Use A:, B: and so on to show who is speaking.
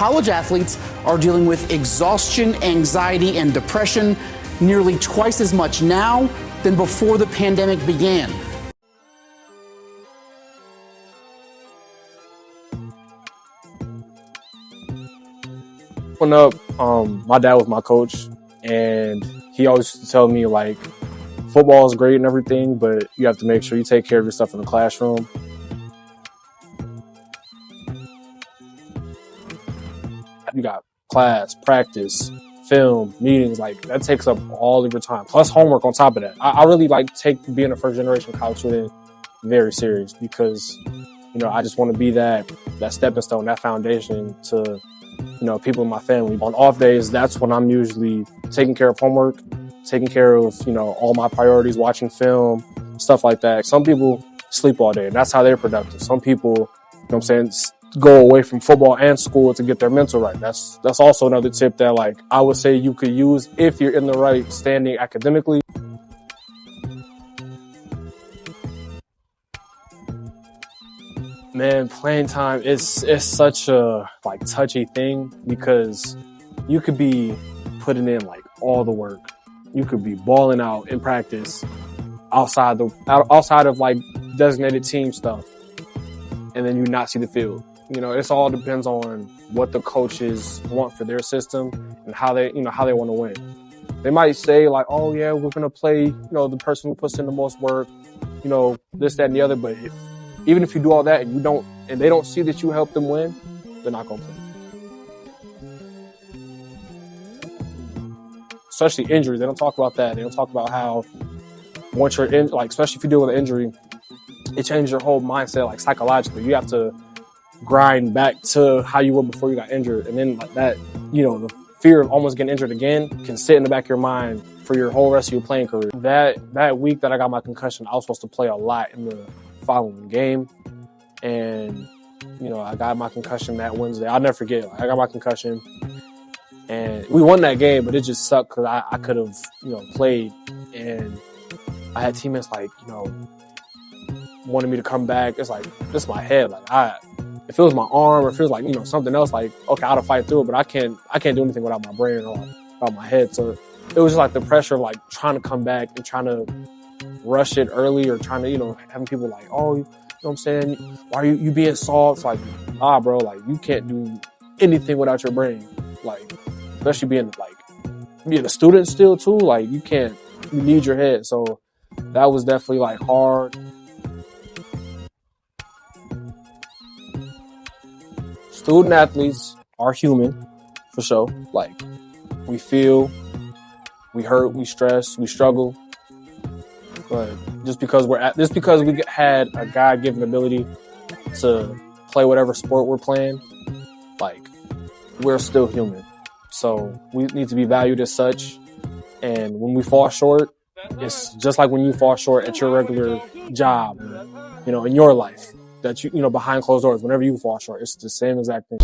A: college athletes are dealing with exhaustion, anxiety, and depression nearly twice as much now than before the pandemic began.
B: Growing up, my dad was my coach, and he always used to tell me, like, football is great and everything, but you have to make sure you take care of yourself in the classroom. You got class, practice, film, meetings, like that takes up all of your time, plus homework on top of that. I really take being a first generation college student very serious because, I just want to be that stepping stone, that foundation to, people in my family. On off days, that's when I'm usually taking care of homework, taking care of, all my priorities, watching film, stuff like that. Some people sleep all day and that's how they're productive. Some people, go away from football and school to get their mental right. That's also another tip that I would say you could use if you're in the right standing academically. Man, playing time is such a touchy thing because you could be putting in all the work. You could be balling out in practice outside of designated team stuff, and then you not see the field. It all depends on what the coaches want for their system and how they want to win. They might say oh yeah, we're going to play, the person who puts in the most work, this, that, and the other. But even if you do all that and they don't see that you help them win, they're not going to play. Especially injuries. They don't talk about that. They don't talk about how once you're in, especially if you deal with an injury, it changes your whole mindset, psychologically. You have to grind back to how you were before you got injured. And then that, the fear of almost getting injured again can sit in the back of your mind for your whole rest of your playing career. That week that I got my concussion, I was supposed to play a lot in the following game. And, I got my concussion that Wednesday. I'll never forget. I got my concussion and we won that game, but it just sucked because I could have, played. And I had teammates wanted me to come back. It's this is my head. If it was my arm or if it was something else, okay, I'd have fight through it, but I can't do anything without my brain or without my head. So it was just the pressure of trying to come back and trying to rush it early or trying to, having people oh, you know what I'm saying? Why are you being soft? It's bro, you can't do anything without your brain. Especially being a student still too, you need your head. So that was definitely hard. Student athletes are human, for sure. We feel, we hurt, we stress, we struggle. But just because we had a God-given ability to play whatever sport we're playing, we're still human. So we need to be valued as such. And when we fall short, it's just like when you fall short at your regular job, in your life. That behind closed doors, whenever you fall short, it's the same exact thing.